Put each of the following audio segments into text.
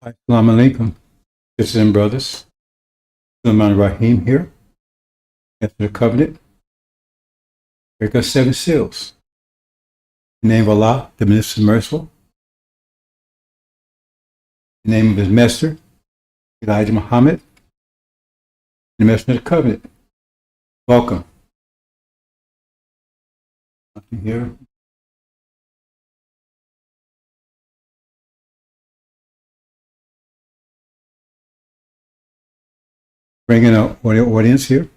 Assalamu alaikum, sisters and brothers. Sulaiman Rahim here. After the covenant, break us 7 seals. In the name of Allah, the Beneficent Merciful. In the name of His Master, Elijah Muhammad, the Messenger of the Covenant. Welcome. Nothing here. Bringing an audience here.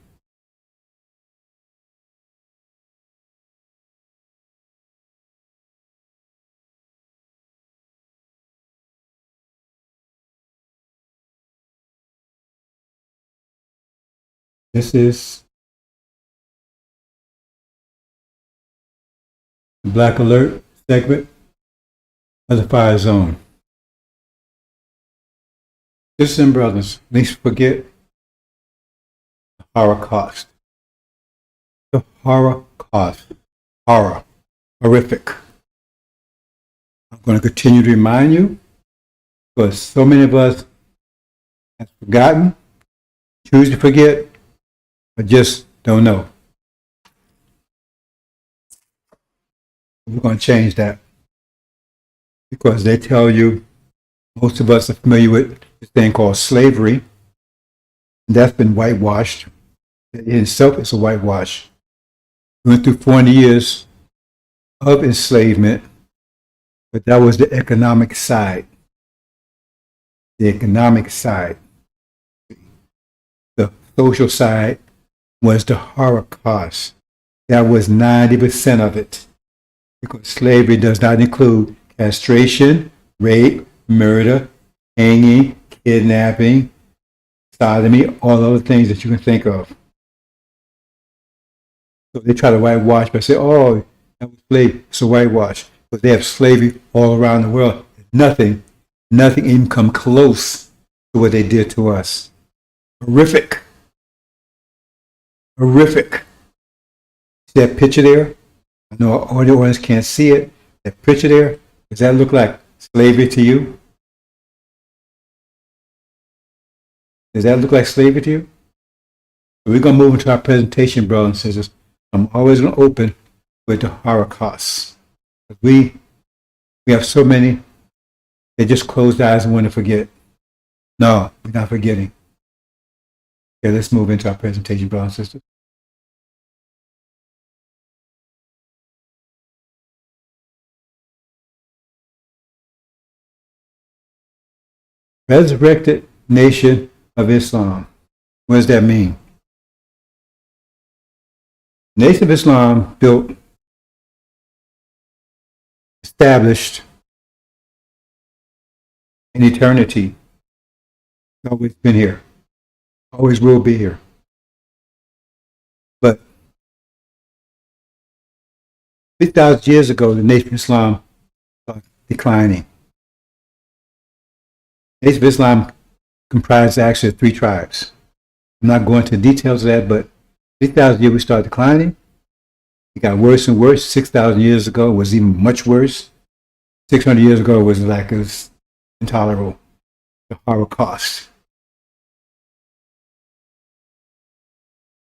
This is the Black Alert segment of the Fire Zone. Sisters and brothers, please forget the Holocaust. The Holocaust. Horror. Horrific. I'm going to continue to remind you because so many of us have forgotten, choose to forget, or just don't know. We're going to change that because they tell you, most of us are familiar with this thing called slavery. That's been whitewashed. It in itself is a whitewash. We went through 40 years of enslavement, but that was the economic side. The economic side. The social side was the Holocaust. That was 90% of it. Because slavery does not include castration, rape, murder, hanging, kidnapping, sodomy, all other things that you can think of. So they try to whitewash by saying, oh, that was slavery. It's a whitewash. But they have slavery all around the world. Nothing even come close to what they did to us. Horrific. Horrific. See that picture there? I know our audio audience can't see it. That picture there, does that look like slavery to you? Does that look like slavery to you? So we're going to move into our presentation, brothers and sisters. I'm always going to open with the Holocaust. We have so many, they just close their eyes and want to forget. No, we're not forgetting. Okay, let's move into our presentation, brothers and sisters. Resurrected Nation of Islam. What does that mean? Nation of Islam built, established in eternity. It's always been here. Always will be here. But 3,000 years ago, the Nation of Islam started declining. The Nation of Islam comprised actually of 3 tribes. I'm not going into the details of that, but 3,000 years we started declining. It got worse and worse. 6,000 years ago it was even much worse. 600 years ago it was intolerable. The Holocaust.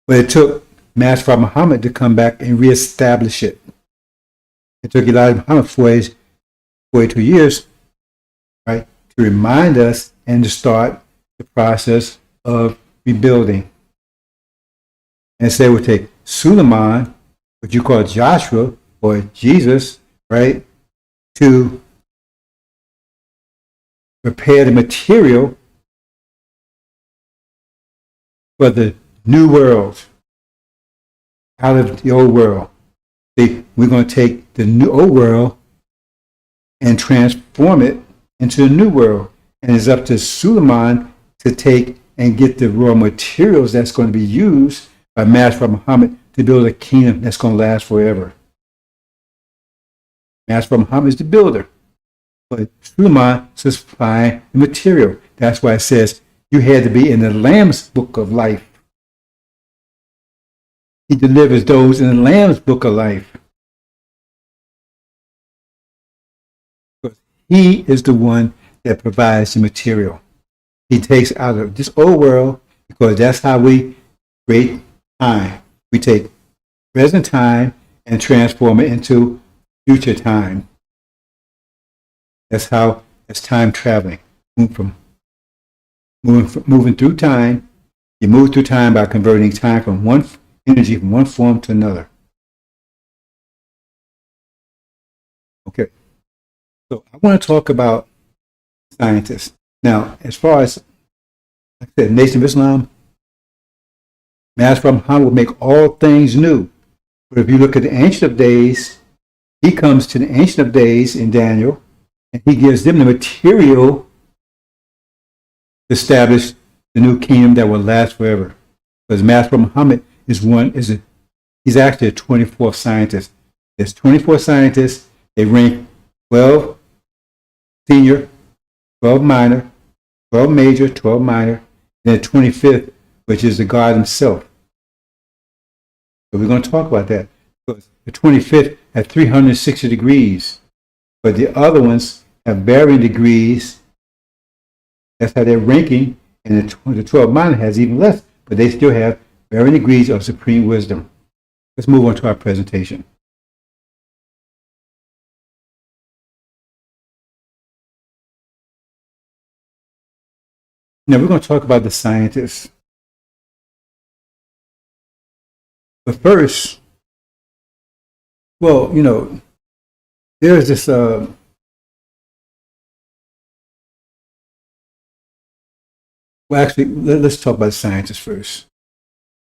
But it took Master Muhammad to come back and reestablish it. It took Elijah Muhammad 42 years, right, to remind us and to start the process of rebuilding. And say we'll take Suleiman, what you call Joshua or Jesus, right, to prepare the material for the new world out of the old world. See, we're going to take the new old world and transform it into the new world. And it's up to Suleiman to take and get the raw materials that's going to be used by Master Muhammad to build a kingdom that's going to last forever. Master Muhammad is the builder, but Suleiman is supplying the material. That's why it says you had to be in the Lamb's book of life. He delivers those in the Lamb's book of life. Because he is the one that provides the material. He takes out of this old world, because that's how we create time. We take present time and transform it into future time. That's how it's time traveling. Moving through time. You move through time by converting time from one energy from one form to another. Okay. So I want to talk about scientists. Now, as far as, like I said, Nation of Islam, Master Muhammad will make all things new. But if you look at the Ancient of Days, he comes to the Ancient of Days in Daniel, and he gives them the material to establish the new kingdom that will last forever. Because Master Muhammad he's actually a 24th scientist. There's 24 scientists. They rank 12 senior, 12 minor, 12 major, 12 minor, and then 25th, which is the God himself. So we're going to talk about that. Because the 25th has 360 degrees, but the other ones have varying degrees. That's how they're ranking, and the 12 minor has even less, but they still have varying degrees of supreme wisdom. Let's move on to our presentation. Now we're going to talk about the scientists. But first, well, there's this well, actually, let's talk about the scientists first.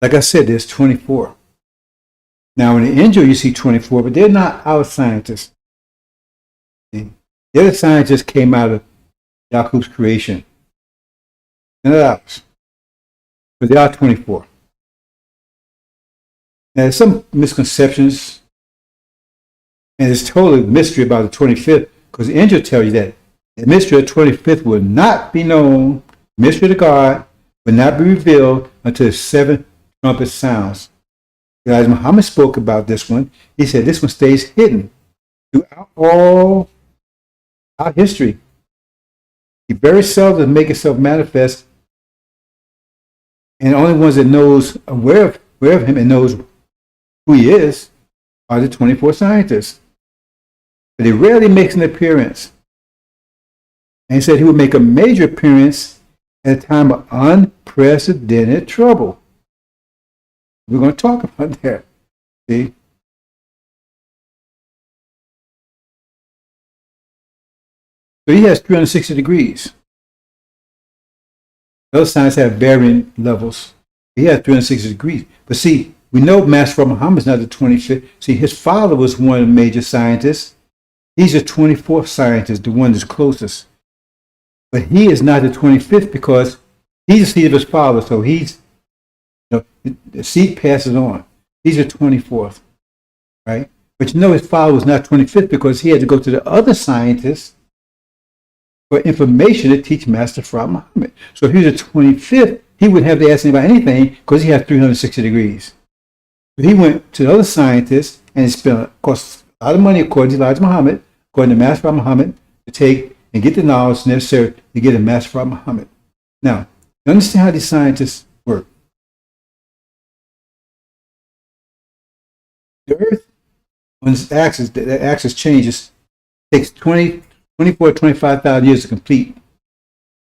Like I said, there's 24. Now, in the angel, you see 24, but they're not our scientists. The other scientists came out of Yaqub's creation. None of ours. But they are 24. Now, there's some misconceptions, and it's totally mystery about the 25th, because the angel tells you that the mystery of the 25th will not be known. Mystery of God will not be revealed until the seventh trumpet sounds. As Muhammad spoke about this one, he said this one stays hidden throughout all our history. He very seldom makes itself manifest, and the only ones that knows aware of him and knows who he is are the 24 scientists. But he rarely makes an appearance. And he said he would make a major appearance at a time of unprecedented trouble. We're going to talk about that. See? So he has 360 degrees. Those signs have varying levels. He has 360 degrees. But see, we know Master Muhammad is not the 25th. See, his father was one of the major scientists. He's the 24th scientist, the one that's closest. But he is not the 25th because he's the seed of his father. So he's, the seed passes on. He's the 24th, right? But his father was not 25th because he had to go to the other scientists for information to teach Master Muhammad. So if he was the 25th, he wouldn't have to ask anybody anything because he has 360 degrees. But he went to the other scientists and spent, of course, a lot of money, according to Elijah Muhammad, according to Master Muhammad, to take and get the knowledge necessary to get a Master Muhammad. Now, you understand how these scientists work. The Earth, when its axis, the axis changes, takes 24 to 25,000 years to complete.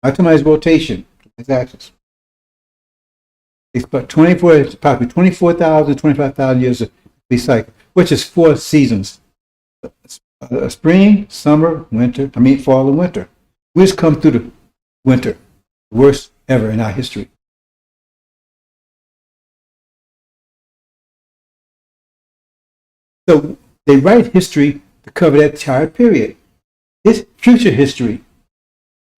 I'm talking about its rotation, its axis. It's about 24,000 to 25,000 years to complete cycle, which is 4 seasons. Spring, summer, fall and winter. We just come through the winter, the worst ever in our history. So they write history to cover that entire period. It's future history.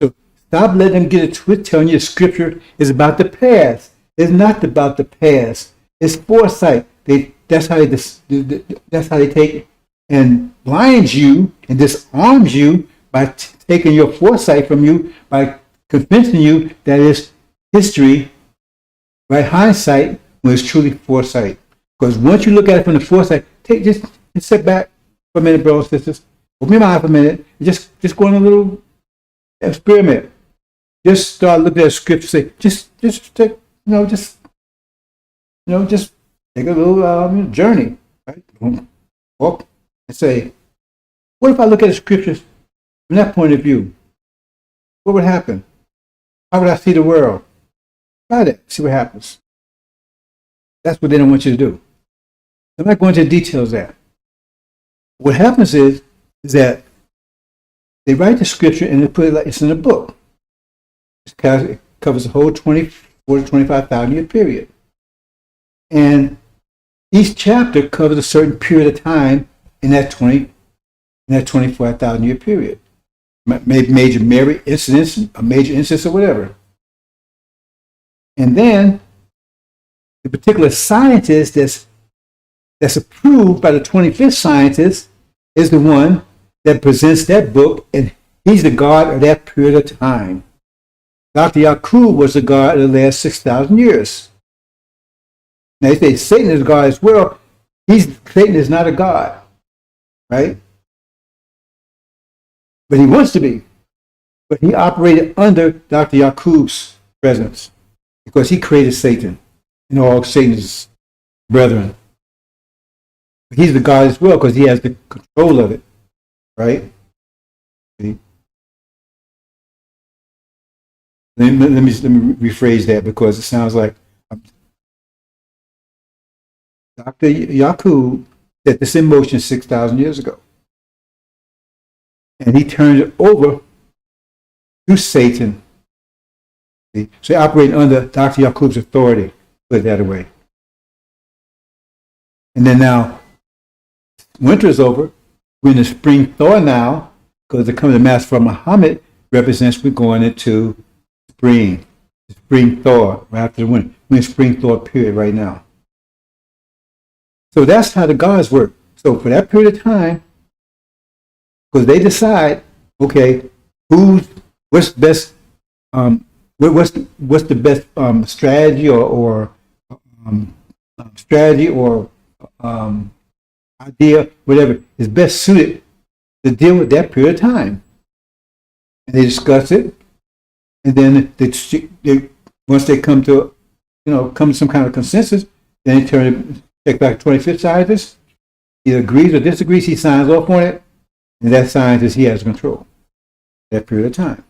So stop letting them get it twisted, telling you the scripture is about the past. It's not about the past. It's foresight. That's how they take it and blinds you and disarms you by taking your foresight from you, by convincing you that it's history, by hindsight, when it's truly foresight. Because once you look at it from the foresight, just sit back for a minute, brothers and sisters. Open your mind for a minute. Just go on a little experiment. Just start looking at scripture. Say, just take, just take a little journey, right? Walk and say, what if I look at the scriptures from that point of view? What would happen? How would I see the world? Try that. See what happens. That's what they don't want you to do. I'm not going into the details of that. What happens is that they write the scripture and they put it like it's in a book. It covers the whole 24 to 25,000 year period. And each chapter covers a certain period of time in that 24,000 year period. Major incidents, a major instance or whatever. And then the particular scientist that's approved by the 25th scientist is the one that presents that book, and he's the God of that period of time. Dr. Yakub was the God of the last 6,000 years. Now, they say Satan is God as well. Satan is not a God, right? But he wants to be. But he operated under Dr. Yakub's presence because he created Satan and all Satan's brethren. But he's the God as well because he has the control of it, right? See? Let me rephrase that because it sounds like Dr. Yakub set this in motion 6,000 years ago. And he turned it over to Satan. See? So he operated under Dr. Yakub's authority, put it that way. And then now, winter is over. We're in the spring thaw now, because the coming of the Master from Muhammad represents we're going into spring. The spring thaw right after the winter. We're in spring thaw period right now. So that's how the gods work. So for that period of time, because they decide, okay, what's best, what's the best strategy or idea, whatever is best suited to deal with that period of time, and they discuss it, and then they once they come to some kind of consensus, then they check back to 25th scientist. He agrees or disagrees. He signs off on it. And that scientist, he has control that period of time.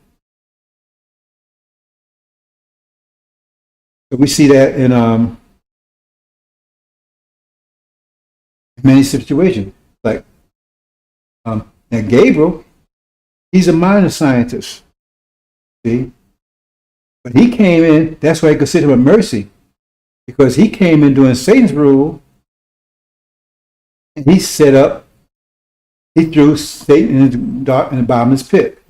So we see that in many situations. Like now Gabriel, he's a minor scientist. See? But he came in, that's why I consider him a mercy. Because he came in doing Satan's rule, and he threw Satan in the dark and the bottomless pit.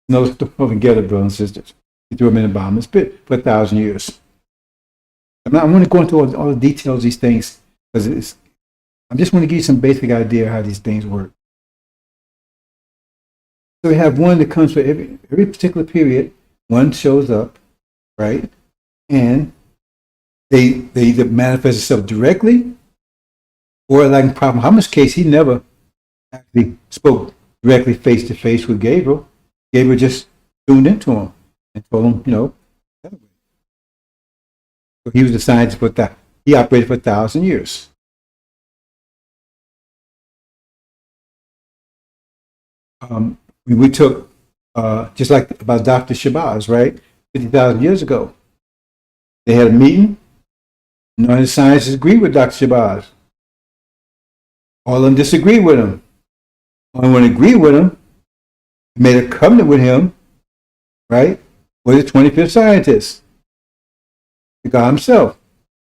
No, together, brothers and sisters. He threw him in the bottomless pit for 1,000 years. I'm going to go into all the details of these things because I just want to give you some basic idea of how these things work. So we have one that comes for every particular period. One shows up, right? And they either manifest itself directly, or like in Prophet Muhammad's case, he never actually spoke directly face to face with Gabriel. Gabriel just tuned into him and told him, so he was the scientist for that. He operated for 1,000 years. We took just like about Dr. Shabazz, right? 50,000 years ago, they had a meeting. None of the scientists agreed with Dr. Shabazz. All of them disagreed with him. Only one agreed with him, made a covenant with him, right? Was the 25th scientist, the God himself.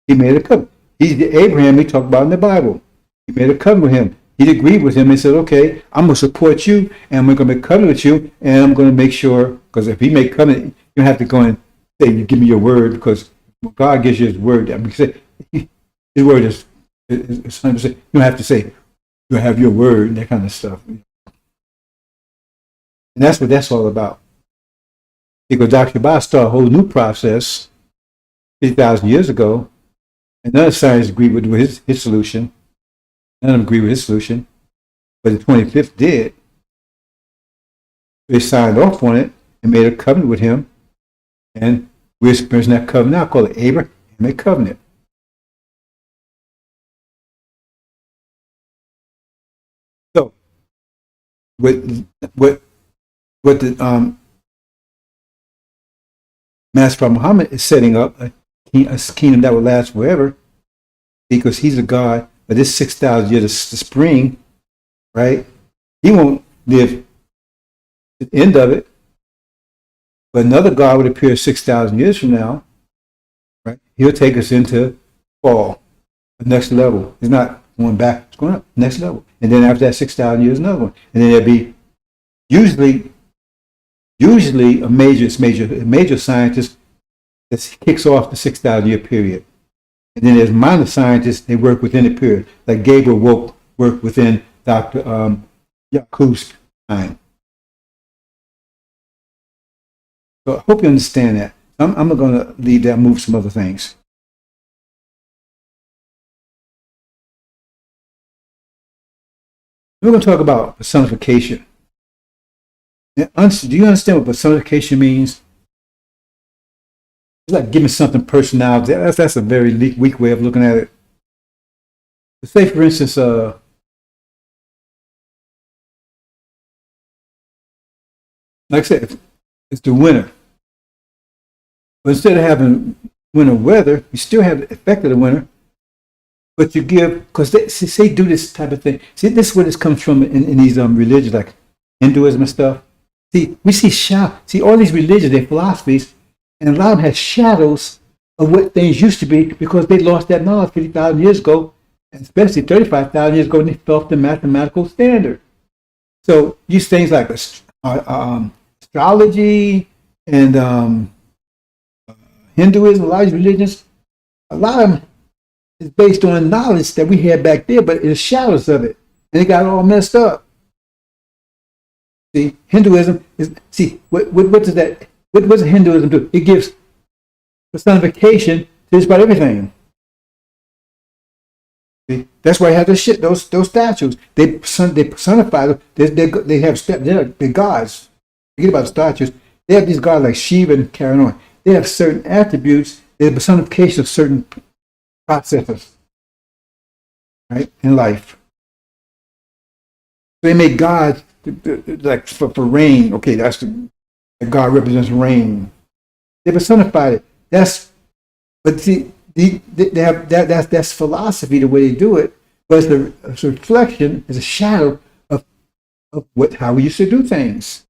He made a covenant. He's the Abraham we talk about in the Bible. He made a covenant with him. He agreed with him and said, okay, I'm going to support you, and we're going to make a covenant with you, and I'm going to make sure, because if he make covenant, you don't have to go and say, you give me your word, because God gives you his word. I mean, his word is 100%. You don't have to say, you have your word and that kind of stuff. And that's what that's all about. Because Dr. Shabazz started a whole new process 50,000 years ago, and none of the scientists agreed with his solution. None of them agreed with his solution, but the 25th did. They signed off on it, and made a covenant with him. And we're experiencing that covenant now, called it Abrahamic covenant. So, what the Master Muhammad is setting up a kingdom that will last forever, because he's a God of this 6,000 years of spring, right? He won't live at the end of it, but another God would appear 6,000 years from now, right? He'll take us into fall, the next level. It's not going back, it's going up, next level. And then after that 6,000 years, another one. And then there'll be usually a major scientist that kicks off the 6,000 year period. And then there's minor scientists, they work within the period. Like Gabriel worked within Dr. Yakub's time. So I hope you understand that. I'm going to leave that and move some other things. We're going to talk about personification. Do you understand what personification means? It's like giving something personality. That's a very weak way of looking at it. Say, for instance, like I said, it's the winter. But instead of having winter weather, you still have the effect of the winter, but you give, because they do this type of thing. See, this is where this comes from in these religions like Hinduism and stuff. See, we see all these religions, their philosophies, and a lot of them have shadows of what things used to be, because they lost that knowledge 50,000 years ago, and especially 35,000 years ago, and they fell off the mathematical standard. So use things like astrology and Hinduism, a lot of these religions, a lot of them is based on knowledge that we had back there, but it's shadows of it, and it got all messed up. See, Hinduism is, what does that, what does Hinduism do? It gives personification to just about everything. See, that's why I have those statues. They personify them. They're gods. Forget about the statues. They have these gods like Shiva and carrying on. They have certain attributes. They're personification of certain processes, right, in life. So they make gods like for rain. Okay, that's the God represents rain. They personified it. But see, they have that's philosophy, the way they do it. But it's a reflection, it's a shadow of how we used to do things.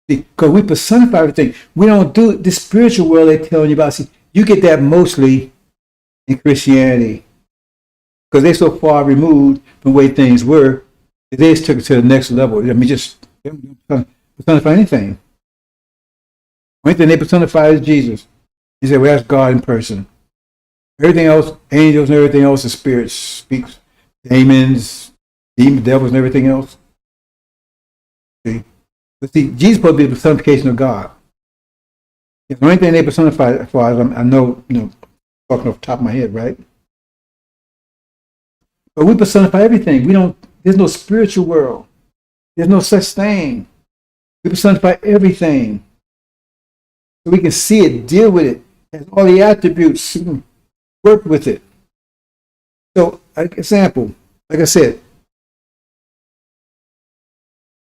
Because we personify everything. We don't do it. The spiritual world they're telling you about. See, you get that mostly in Christianity, because they're so far removed from the way things were. They just took it to the next level. I mean, just personify anything. Only thing they personify is Jesus. He said, well, that's God in person. Everything else, angels and everything else, is spirits, speaks, demons, devils and everything else. See? But see, Jesus is supposed to be the personification of God. The only thing they personify, as far as I know, talking off the top of my head, right? But we personify everything. There's no spiritual world. There's no such thing. We personify everything. So we can see it, deal with it, has all the attributes, work with it. So, like example, like I said,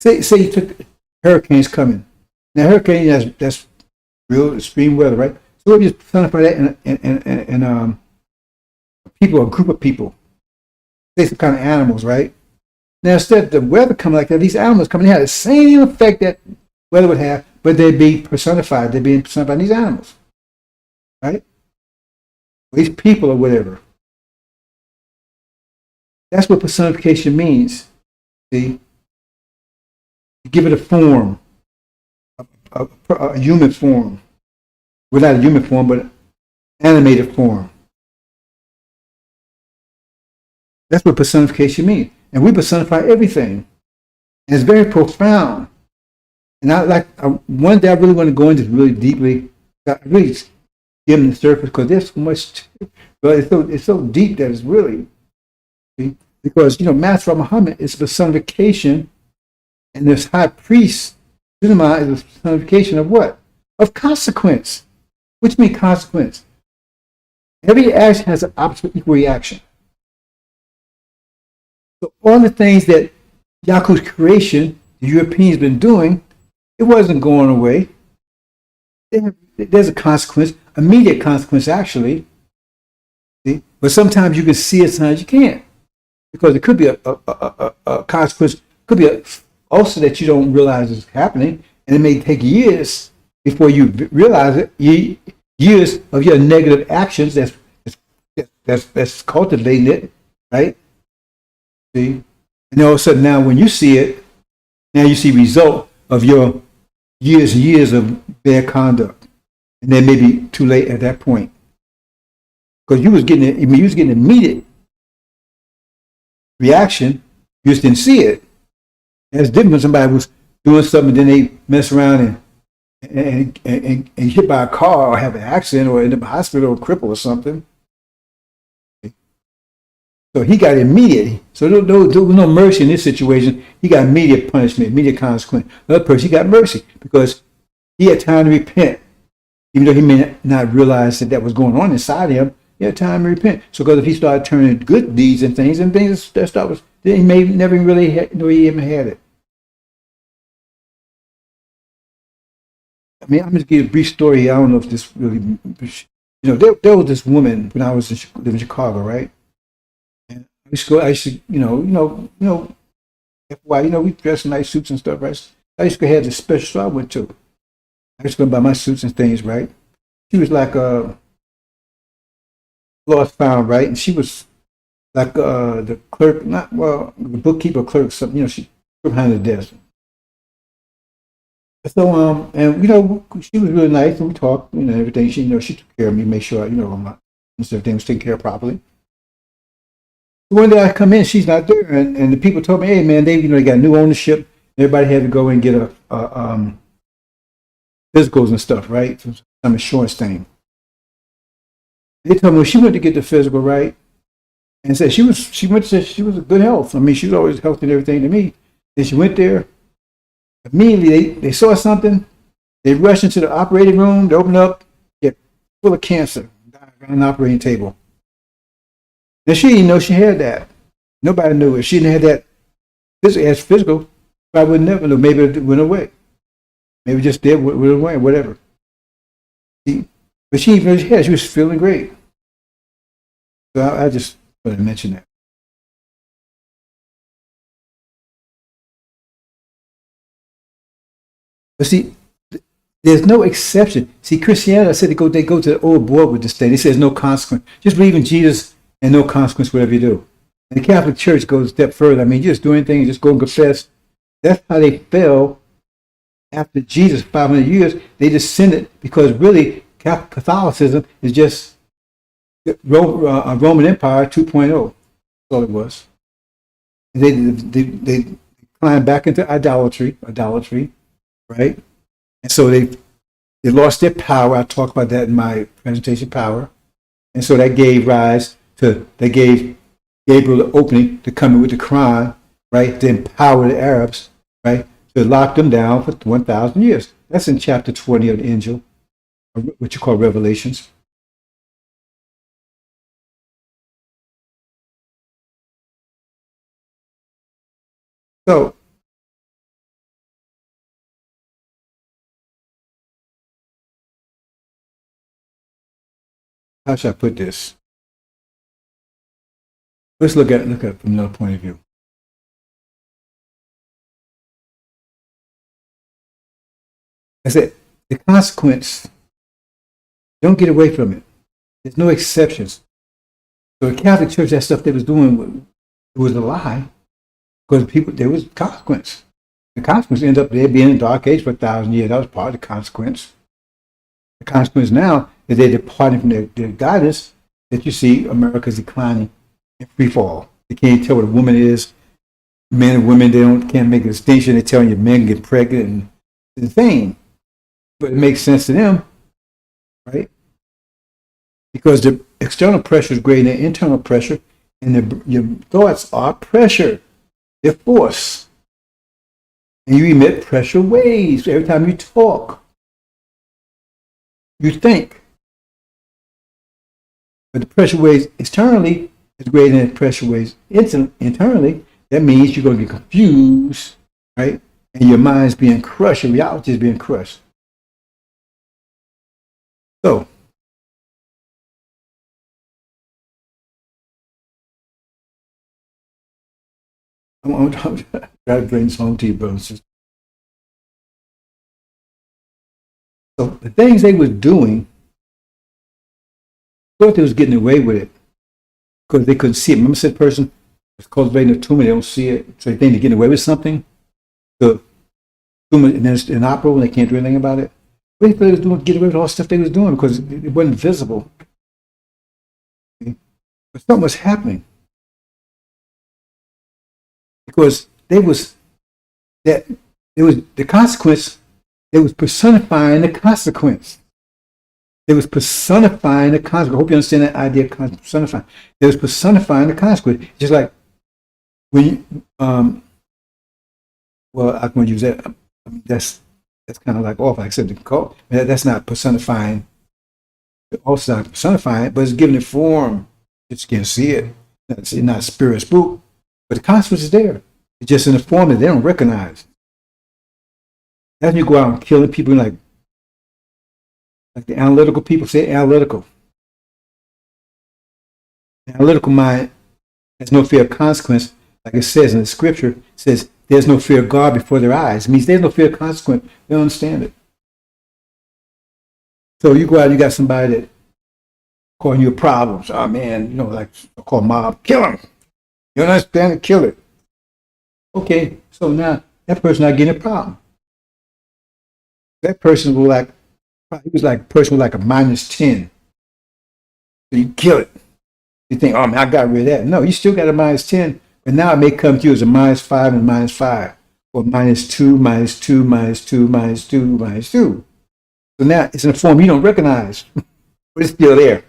say you took hurricanes coming. Now, hurricane, that's real extreme weather, right? So we just personify that in people, a group of people. Say some kind of animals, right? Now, instead of the weather coming like that, these animals coming have the same effect that weather would have, but they'd be personified. They'd be personified in these animals, right? These people or whatever. That's what personification means. See, you give it a form, a human form. Well, not a human form, but an animated form. That's what personification means. And we personify everything. And it's very profound. And one day I really want to go into this really deeply. I really skim the surface, because there's so much, but it's so deep that it's really, see? Because, Master Muhammad is personification, and this high priest, Summa is a personification of what? Of consequence. Which means consequence. Every action has an opposite equal reaction. So all the things that Yaku's creation, the Europeans been doing, it wasn't going away. There's a consequence, immediate consequence actually. See? But sometimes you can see it, sometimes you can't. Because it could be a consequence, could be also that you don't realize is happening, and it may take years before you realize it. Years of your negative actions that's cultivating it, right? See, and all of a sudden now, when you see it, now you see result of your years and years of bad conduct, and then maybe too late at that point because you was getting it. I mean, you was getting immediate reaction. You just didn't see it. It's different when somebody was doing something, and then they mess around and hit by a car or have an accident or end up in the hospital or crippled or something. So he got immediate. So there was no mercy in this situation. He got immediate punishment, immediate consequence. The other person, he got mercy because he had time to repent. Even though he may not realize that was going on inside him, he had time to repent. So because if he started turning good deeds and things that stuff was, then he may never really know he even had it. I mean, I'm going to give you a brief story here. I don't know if this really, there was this woman when I was living in Chicago, right? And I used to, FY, we dress in nice suits and stuff, right? I used to have this special store I went to. I used to go buy my suits and things, right? She was like a lost found, right? And she was like the clerk, the bookkeeper clerk, something, she behind the desk. So, she was really nice, and we talked, everything. She took care of me, made sure, everything was taken care of properly. One day I come in, she's not there, and the people told me, hey, man, they got new ownership. Everybody had to go and get a physicals and stuff, right? Some insurance thing. They told me when she went to get the physical, right, and said she was a good health. I mean, she was always healthy and everything to me. Then she went there. Immediately, they saw something. They rushed into the operating room. They opened up, get full of cancer on the operating table. And she didn't know she had that. Nobody knew. If she didn't have that as physical, I would never know. Maybe it went away. Maybe it just did, went away, whatever. But she even had. She was feeling great. So I just wanted to mention that. But see, there's no exception. See, Christianity, I said they go to the old board with this thing. They say there's no consequence. Just believe in Jesus and no consequence whatever you do. And the Catholic Church goes a step further. I mean, you just do anything, you just go and confess. That's how they fell after Jesus, 500 years. They descended because really Catholicism is just Roman Empire 2.0. That's all it was. They climbed back into idolatry. Right? And so they lost their power. I talk about that in my presentation, power. And so that gave rise to, that gave Gabriel the opening to come in with the Quran, right? To empower the Arabs, right? To lock them down for 1,000 years. That's in chapter 20 of the Injil, what you call Revelations. So, how should I put this? Let's look at it from another point of view. I said, the consequence, don't get away from it. There's no exceptions. So the Catholic Church, that stuff they was doing, it was a lie because there was consequence. The consequence ended up there being in the dark age for 1,000 years. That was part of the consequence. The consequence now is they're departing from their guidance that you see America's declining in free fall. They can't tell what a woman is. Men and women, can't make a distinction. They're telling you men get pregnant and the thing. But it makes sense to them, right? Because the external pressure is greater than the internal pressure, and your thoughts are pressure. They're force. And you emit pressure waves every time you talk. You think. But the pressure waves externally is greater than the pressure waves internally. That means you're going to get confused, right? And your mind's being crushed, your reality is being crushed. So, I'm trying to bring this home to you, brothers. So the things they was doing, thought they was getting away with it because they couldn't see it. Remember, said person was cultivating a tumor, they don't see it, so they think they're getting away with something. The tumor is inoperable, and they can't do anything about it. They thought they was doing, get away with all the stuff they was doing because it wasn't visible. But something was happening because they was that it was the consequence. They was personifying the consequence. They was personifying the consequence. I hope you understand that idea of personifying. They was personifying the consequence. Just like when you, well, I'm going to use that. I mean, that's kind of like off. Like I said, that's not personifying. Also not personifying, but it's giving it form. You just can't see it. It's not spirit spook, but the consequence is there. It's just in a form that they don't recognize. That's when you go out and killing people like the analytical people say analytical. The analytical mind has no fear of consequence. Like it says in the scripture, it says there's no fear of God before their eyes. It means there's no fear of consequence. They don't understand it. So you go out, you got somebody that calling you problems. Oh man, you know, like call mob, kill him. You don't understand it, kill it. Okay, so now that person not getting a problem. That person was like, he was like a person with like a -10. So you kill it. You think, oh man, I got rid of that. No, you still got a -10, but now it may come to you as a -5 and -5, or -2, -2, -2, -2, -2. So now it's in a form you don't recognize, but it's still there.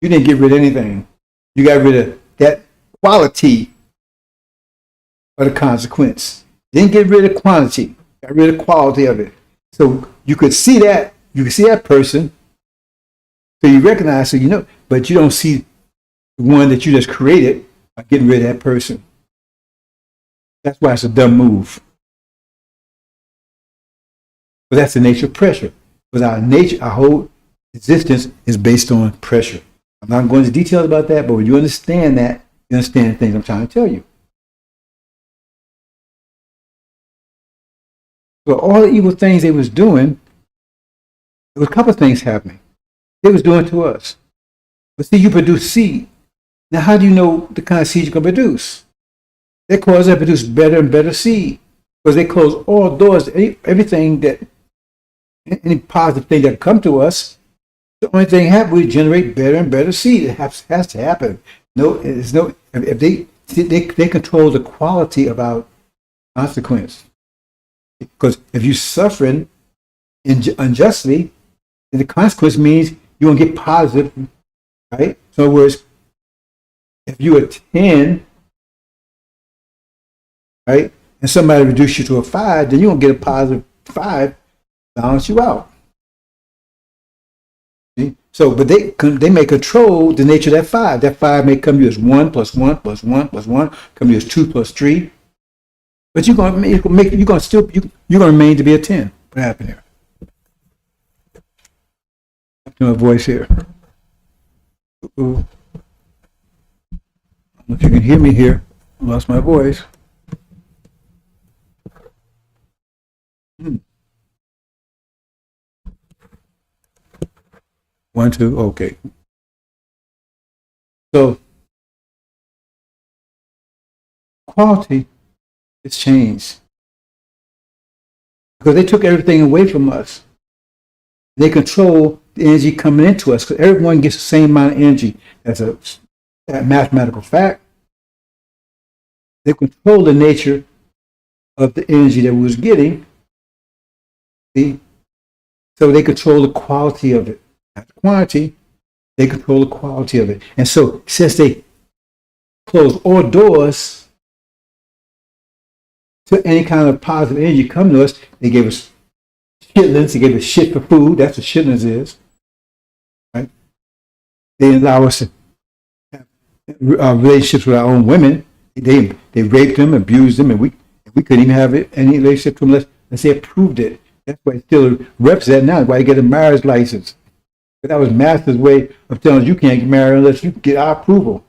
You didn't get rid of anything. You got rid of that quality of the consequence. You didn't get rid of quantity. Got rid of quality of it. So you could see that. You can see that person. So you recognize, so you know, but you don't see the one that you just created by getting rid of that person. That's why it's a dumb move. But that's the nature of pressure. Because our nature, our whole existence is based on pressure. I'm not going into details about that, but when you understand that, you understand the things I'm trying to tell you. So all the evil things they was doing, there was a couple of things happening. They was doing to us. But see, you produce seed. Now, how do you know the kind of seed you're going to produce? They cause us to produce better and better seed. Because they close all doors, everything that, any positive thing that come to us, the only thing happen, we generate better and better seed. It has to happen. No, it's no, if they control the quality of our consequence. Because if you're suffering unjustly, then the consequence means you won't get positive, right? So in other words, if you are 10, right, and somebody reduce you to a 5, then you won't get a positive 5, balance you out. See? So, but they may control the nature of that 5. That 5 may come to you as 1 plus 1 plus 1 plus 1, come to you as 2 plus 3. But you're gonna remain to be a 10. What happened here? To my voice here. I don't know if you can hear me here. I lost my voice. One, two, okay. So quality has changed because they took everything away from us. They control the energy coming into us because everyone gets the same amount of energy. That's a mathematical fact. They control the nature of the energy that we was getting. See? So they control the quality of it, not the quantity. They control the quality of it. And so since they close all doors, to any kind of positive energy come to us. They gave us shitlins. They gave us shit for food. That's what shitlins is. Right? They allow us to have relationships with our own women. They raped them, abused them, and we couldn't even have any relationship to them unless they approved it. That's why it still reps that now. That's why you get a marriage license. But that was Master's way of telling us you can't get married unless you get our approval.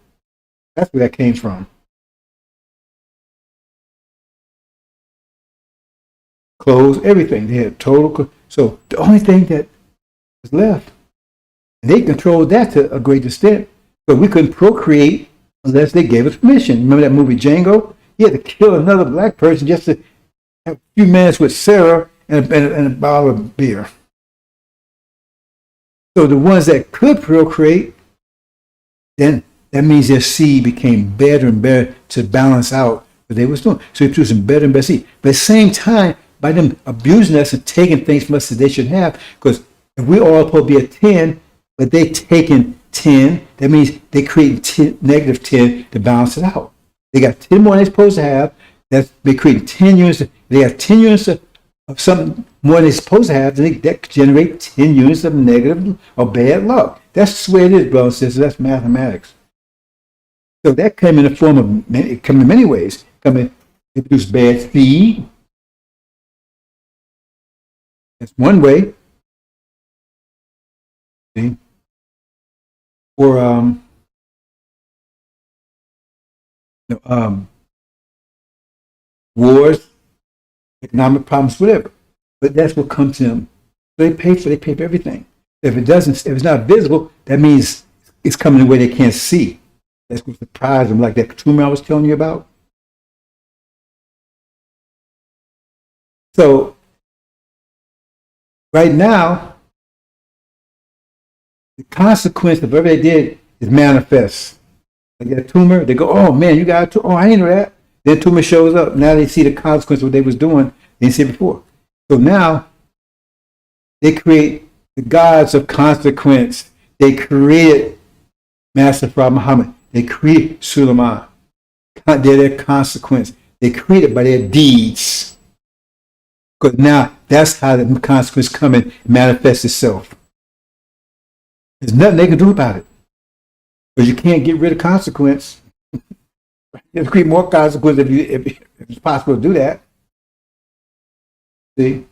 That's where that came from. Clothes, everything. They had total. So the only thing that was left, and they controlled that to a great extent, but we couldn't procreate unless they gave us permission. Remember that movie Django? He had to kill another black person just to have a few minutes with Sarah and a bottle of beer. So the ones that could procreate, then that means their seed became better and better to balance out what they was doing. So they producing better and better seed. But at the same time, by them abusing us and taking things from us that they shouldn't have, because if we all supposed to be a 10, but they taking 10, that means they create negative 10 to balance it out. They got 10 more than they're supposed to have. They create 10 units. They have 10 units of something more than they're supposed to have. That generate 10 units of negative or bad luck. That's the way it is, brothers and sisters. That's mathematics. So that came in the form of, it come in many ways. It produce bad seed. That's one way. See? Or wars, economic problems, whatever. But that's what comes to them. So they pay for everything. If it's not visible, that means it's coming in a way they can't see. That's what surprised them, like that tumor I was telling you about. So right now, the consequence of whatever they did is manifest. Like that tumor, they go, oh man, you got a tumor. Oh, I didn't know that. Then tumor shows up. Now they see the consequence of what they was doing. They didn't see it before. So now they create the gods of consequence. They created Master Prophet Muhammad. They created Suleiman. They're their consequence. They created by their deeds. Because now that's how the consequence come and manifests itself. There's nothing they can do about it. Because you can't get rid of consequence. You have to create more consequence if it's possible to do that. See?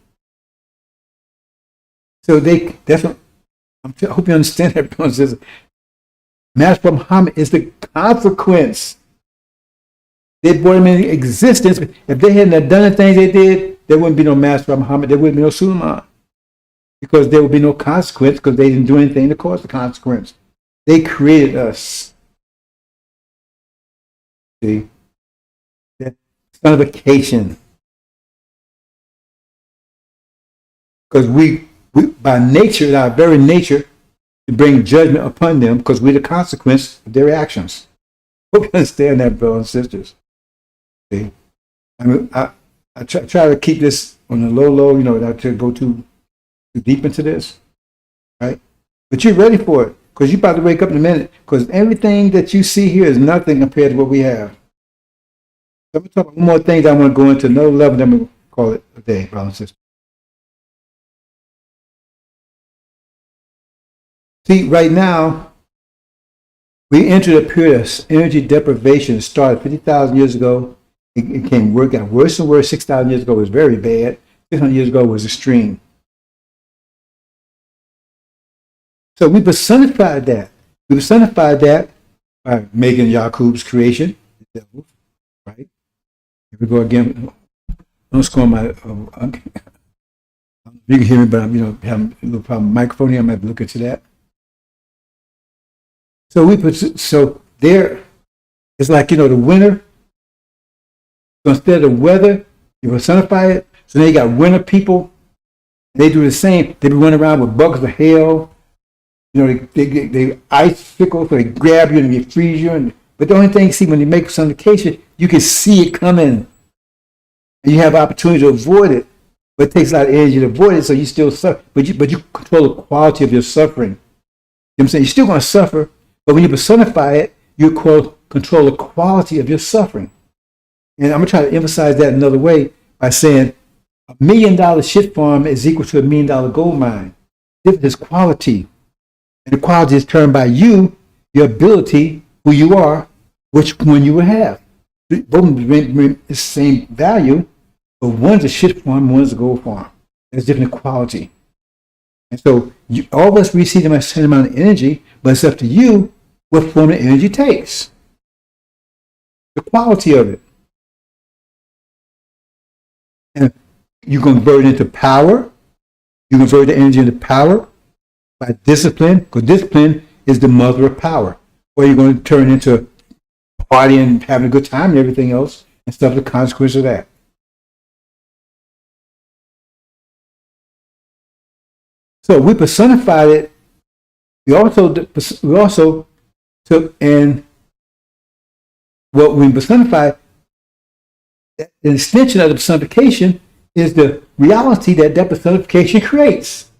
So that's what I hope you understand that. Master Prophet Muhammad is the consequence. They brought him into existence. If they hadn't done the things they did, there wouldn't be no Master Prophet Muhammad. There wouldn't be no Suleiman. Because there would be no consequence because they didn't do anything to cause the consequence. They created us. See? That sonification. Because we by nature, our very nature, to bring judgment upon them because we're the consequence of their actions. Hope you understand that, brothers and sisters. See? I try to keep this on the low, not to go too deep into this, right? But you're ready for it because you're about to wake up in a minute because everything that you see here is nothing compared to what we have. So I'm going to talk about one more thing that I want to go into another level, then we'll call it a day, brothers and sisters. See, right now, we entered a period of energy deprivation. It started 50,000 years ago. It got worse and worse. 6,000 years ago was very bad. 600 years ago was extreme. So we personified that. We personified that by making Yaqub's creation, the devil, right? Here we go again. Don't score my. You can hear me, but I'm, having a little problem. Microphone here. I might look into that. So there, it's like the winter. So instead of weather, you personify it. So now you got winter people. They do the same. They be running around with buckets of hail. They icicle, so they grab you and they freeze you. But the only thing, see, when you make personification, you can see it coming. And you have opportunity to avoid it. But it takes a lot of energy to avoid it, so you still suffer. But you control the quality of your suffering. You know what I'm saying? You're still going to suffer, but when you personify it, you control the quality of your suffering. And I'm going to try to emphasize that another way by saying $1 million shit farm is equal to $1 million gold mine. Difference is quality. And the quality is determined by you, your ability, who you are, which one you will have. Both bring the same value, but one's a shit farm, one's a gold farm. There's different quality. And so all of us receive the same amount of energy, but it's up to you what form the energy takes. The quality of it. And you convert it into power. You convert the energy into power by discipline, because discipline is the mother of power. Or you're going to turn into partying, having a good time and everything else, and stuff, the consequence of that. So we personified it. We also took in what we personified. The extension of the personification is the reality that personification creates.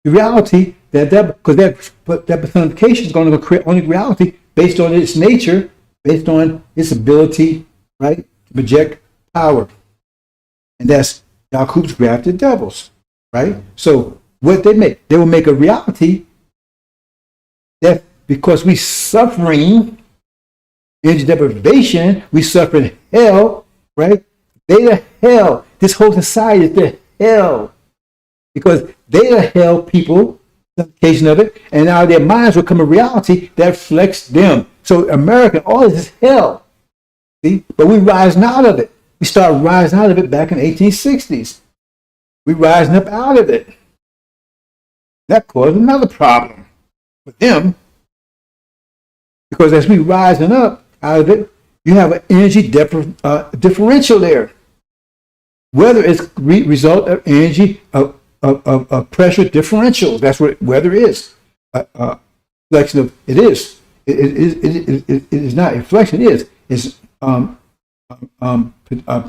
The reality because that personification is going to create only reality based on its nature, based on its ability, right, to project power. And that's Yakub's grafted devils, right? So what they will make a reality that because we suffering energy deprivation, we suffer in hell, right? They the hell. This whole society is the hell. Because they the hell people, the occasion of it, and now their minds will come a reality that reflects them. So America, all this is hell. See? But we rising out of it. We start rising out of it back in the 1860s. We rising up out of it. That caused another problem with them. Because as we rising up out of it, you have an energy differential there. Weather is result of energy of pressure differential. That's what weather is. Reflection of it is. It is not reflection. It is. It's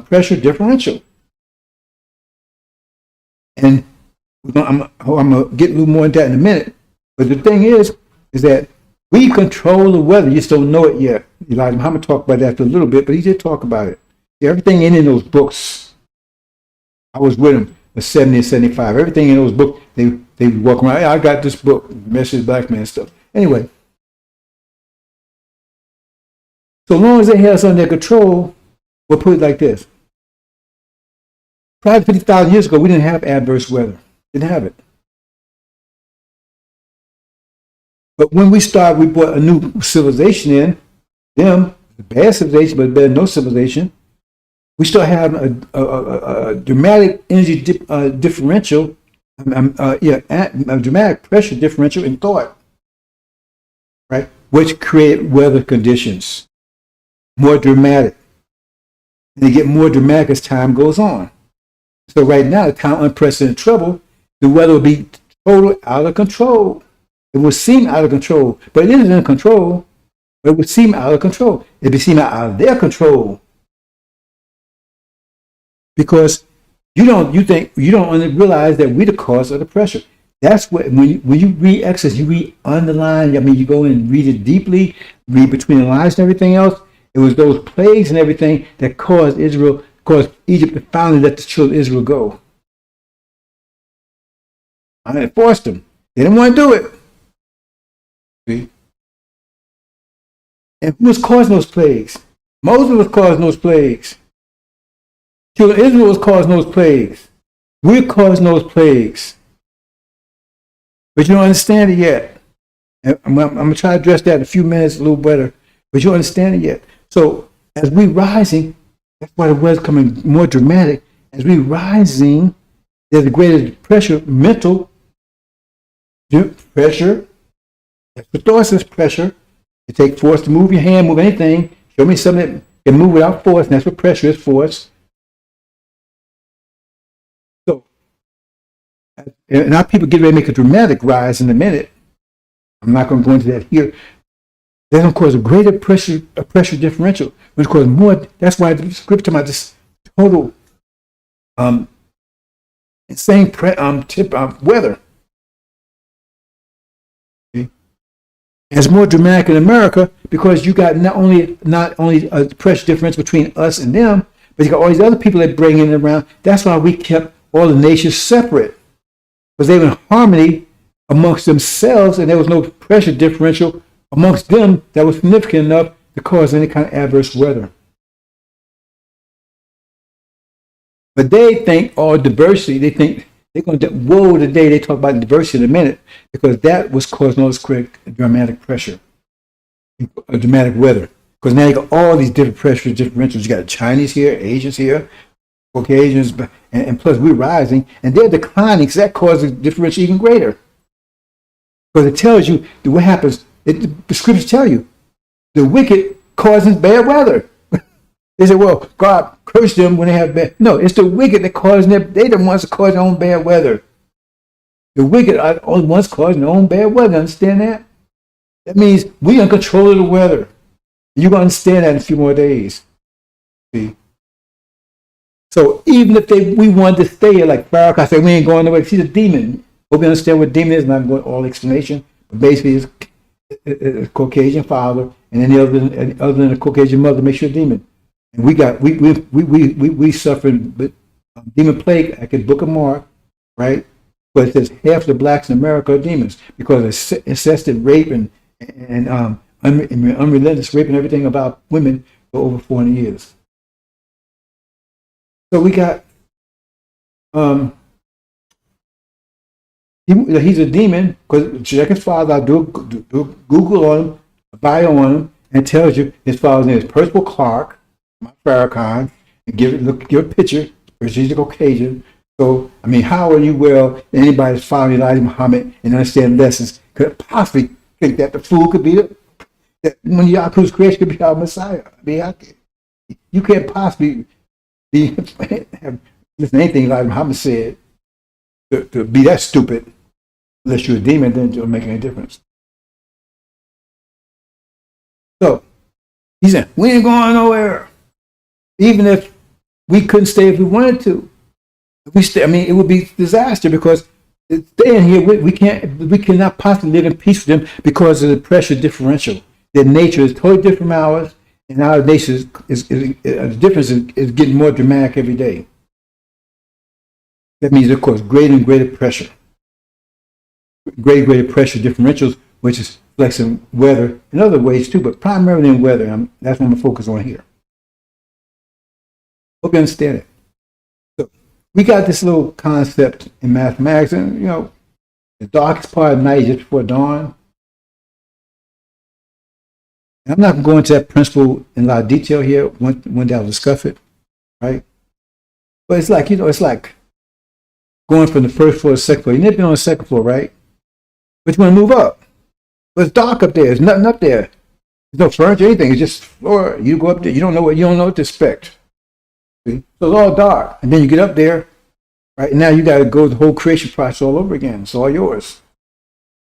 pressure differential. And I'm gonna get a little more into that in a minute. But the thing is that we control the weather. You just don't know it yet. Elijah Muhammad talked about that for a little bit, but he did talk about it. Everything in those books, I was with him in 70 and 75. Everything in those books, they walk around. Hey, I got this book, Message Black Man stuff. Anyway, so long as they have us under control, we'll put it like this. Probably 50,000 years ago, we didn't have adverse weather. Didn't have it. But when we brought a new civilization in, the bad civilization, but better than no civilization, we start having a dramatic energy differential, a dramatic pressure differential in thought, right? Which create weather conditions, more dramatic. And they get more dramatic as time goes on. So right now, the time unprecedented trouble, the weather will be totally out of control. It will seem out of control, but it isn't in control. But it would seem out of control. It would seem out of their control. Because you don't realize that we're the cause of the pressure. That's what when you read Exodus, you read underline. I mean, you go in and read it deeply, read between the lines and everything else. It was those plagues and everything that caused Egypt to finally let the children of Israel go. I forced them. They didn't want to do it. See? And who was causing those plagues? Moses was causing those plagues. Children of Israel was causing those plagues. We're causing those plagues. But you don't understand it yet. And I'm going to try to address that in a few minutes a little better. But you don't understand it yet. So as we're rising, that's why the weather's coming more dramatic. As we're rising, there's a greater pressure, mental pressure. That's what thought says pressure. It takes force to move your hand, move anything. Show me something that can move without force, and that's what pressure is, force. So, and our people get ready to make a dramatic rise in a minute. I'm not going to go into that here. That's going to cause a greater pressure differential, which cause more. That's why the scripture about this total insane weather. Okay? It's more dramatic in America because you got not only a pressure difference between us and them, but you got all these other people that bring in around. That's why we kept all the nations separate, because they were in harmony amongst themselves, and there was no pressure differential amongst them that was significant enough to cause any kind of adverse weather. But they think all diversity. They think they're going to woe today. They talk about diversity in a minute because that was causing all this dramatic pressure, dramatic weather. Because now you got all these different pressure differentials. You got Chinese here, Asians here, Caucasians, and plus we're rising, and they're declining. So that causes the differential even greater. Because it tells you what happens. The scriptures tell you the wicked causes bad weather. They say, well, God cursed them when they have bad. No, it's the wicked that cause them. They're the ones that cause their own bad weather. The wicked are the only ones causing their own bad weather. Understand that? That means we are in control of the weather. You're going to understand that in a few more days. See? So even if we wanted to stay here, like Farrakhan said, we ain't going nowhere. He's a demon. Hope you understand what demon is. Not going all the explanation, but basically it's a Caucasian father, and then other than a Caucasian mother makes you a demon. And we suffered with demon plague, like in the Book of Mark, right? But it says half the blacks in America are demons because of incessant rape and unrelentless rape and everything about women for over 400 years. So we got he's a demon because check his father. I do a Google on him, a bio on him, and it tells you his father's name is Percival Clark, Farrakhan, and give a picture. He's a Caucasian. So I mean, how are you anybody that's following Elijah Muhammad and understand lessons could possibly think that the fool could be that when Yahuwah's creation could be our Messiah? I mean, you can't possibly listen to anything Elijah Muhammad said to be that stupid. Unless you're a demon, then it don't make any difference. So he said, we ain't going nowhere. Even if we couldn't stay if we wanted to. If we stay, I mean, it would be disaster because staying here, we cannot possibly live in peace with them because of the pressure differential. Their nature is totally different from ours, and our nature the difference is getting more dramatic every day. That means, of course, greater and greater pressure. Greater pressure differentials, which is flexing weather in other ways too, but primarily in weather. That's what I'm going to focus on here. Hope you understand it. So we got this little concept in mathematics, and the darkest part of the night is just before dawn. And I'm not going to go into that principle in a lot of detail here. One day I'll discuss it, right? But it's like, it's like going from the first floor to the second floor. You've never been on the second floor, right? But you want to move up. But it's dark up there. There's nothing up there. There's no furniture, anything. It's just floor. You go up there. You don't know what to expect. See? So it's all dark. And then you get up there, right? And now you got to go the whole creation process all over again. It's all yours.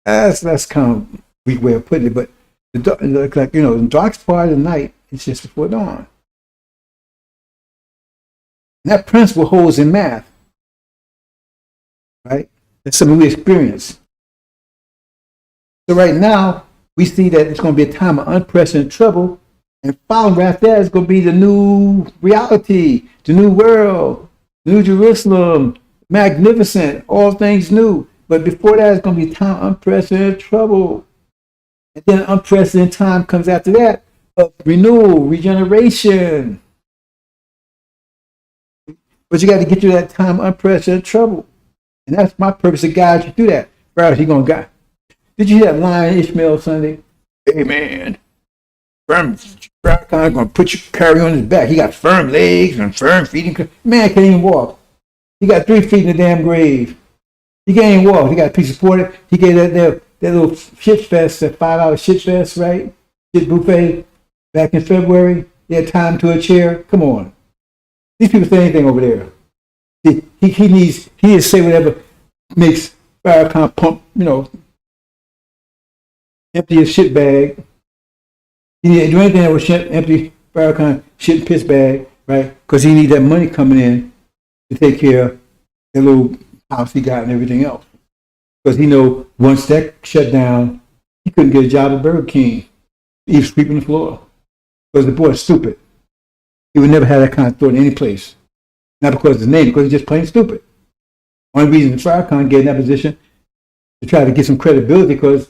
That's kind of a weak way of putting it. But the darkest part of the night is just before dawn. And that principle holds in math, right? That's something we experience. So right now, we see that it's going to be a time of unprecedented trouble, and following right after that is going to be the new reality, the new world, New Jerusalem, magnificent, all things new. But before that, it's going to be a time of unprecedented trouble. And then unprecedented time comes after that of renewal, regeneration. But you got to get through that time of unprecedented trouble. And that's my purpose to guide you through that. Right, he going to guide. Did you hear that line Ishmael Sunday? Hey man, firm going to put you carry on his back. He got firm legs and firm feet. Man can't even walk. He got 3 feet in the damn grave. He can't even walk. He got to be supported. He gave that little shit fest, that $5 shit fest, right? Shit buffet back in February. He had time to a chair. Come on. These people say anything over there. He needs to say whatever makes Farrakhan pump, empty his shit bag. He didn't do anything that was empty Farrakhan shit and piss bag, right? Because he needs that money coming in to take care of the little house he got and everything else. Because he know once that shut down, He couldn't get a job at Burger King. He was sweeping the floor because the boy is stupid. He would never have that kind of thought in any place. Not because of his name, because he's just plain stupid. One reason Farrakhan gave in that position to try to get some credibility because,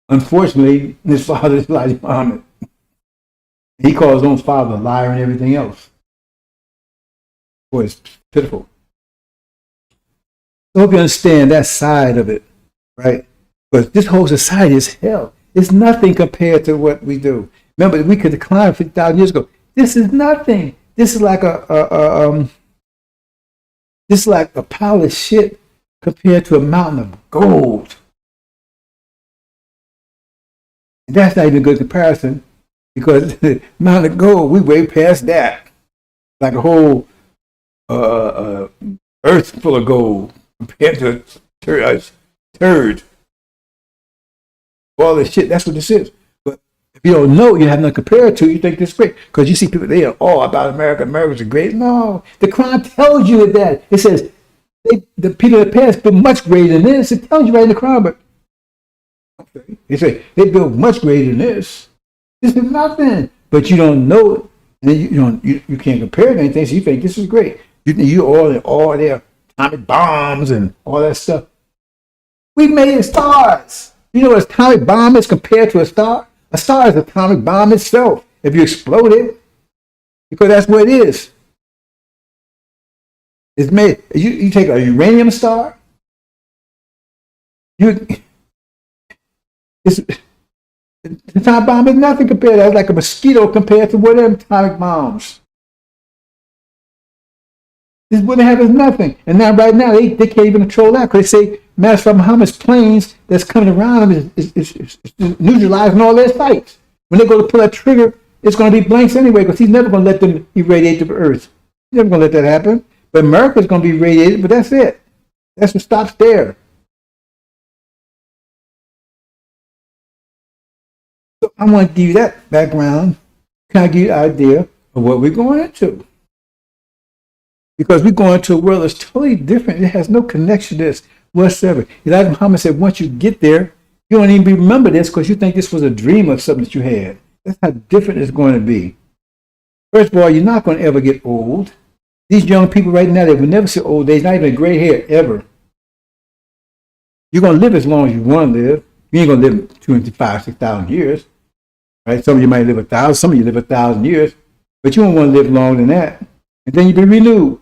unfortunately, his father is Elijah Muhammad. He called his own father a liar and everything else. Boy, it's pitiful. I hope you understand that side of it, right? Because this whole society is hell. It's nothing compared to what we do. Remember, we could decline 50,000 years ago. This is nothing. This is like this is like a pile of shit compared to a mountain of gold. And that's not even a good comparison because mountain of gold, we way past that. Like a whole earth full of gold compared to a turd. All this shit, that's what this is. But if you don't know, you have nothing to compare it to, you think this is great. Because you see people, they are all about America. America's great. No, the Quran tells you that. It says, the people of the past built much greater than this. It tells you right in the Quran, but okay. They say, they built much greater than this. This is nothing. But you don't know it. And you can't compare it to anything, so you think this is great. You all their atomic bombs and all that stuff. We made stars. You know what an atomic bomb is compared to a star? A star is an atomic bomb itself. If you explode it, because that's what it is. It's made. You take a uranium star. The atomic bomb is nothing compared to that. It's like a mosquito compared to whatever atomic bombs. This what they have is nothing. And now, right now, they can't even control that because they say Master Muhammad's planes that's coming around them is neutralizing all their sights. When they go to pull that trigger, it's going to be blanks anyway because he's never going to let them irradiate the earth. He's never going to let that happen. But America's going to be irradiated, but that's it. That's what stops there. So I want to give you that background, kind of give you an idea of what we're going into. Because we're going to a world that's totally different. It has no connection to this whatsoever. Elijah Muhammad said, once you get there, you don't even remember this because you think this was a dream of something that you had. That's how different it's going to be. First of all, you're not going to ever get old. These young people right now, they will never see old age, not even gray hair, ever. You're going to live as long as you want to live. You ain't going to live 25,000, 6,000 years. Right? Some of you might live 1,000, some of you live 1,000 years, but you don't want to live longer than that. And then you'll be renewed.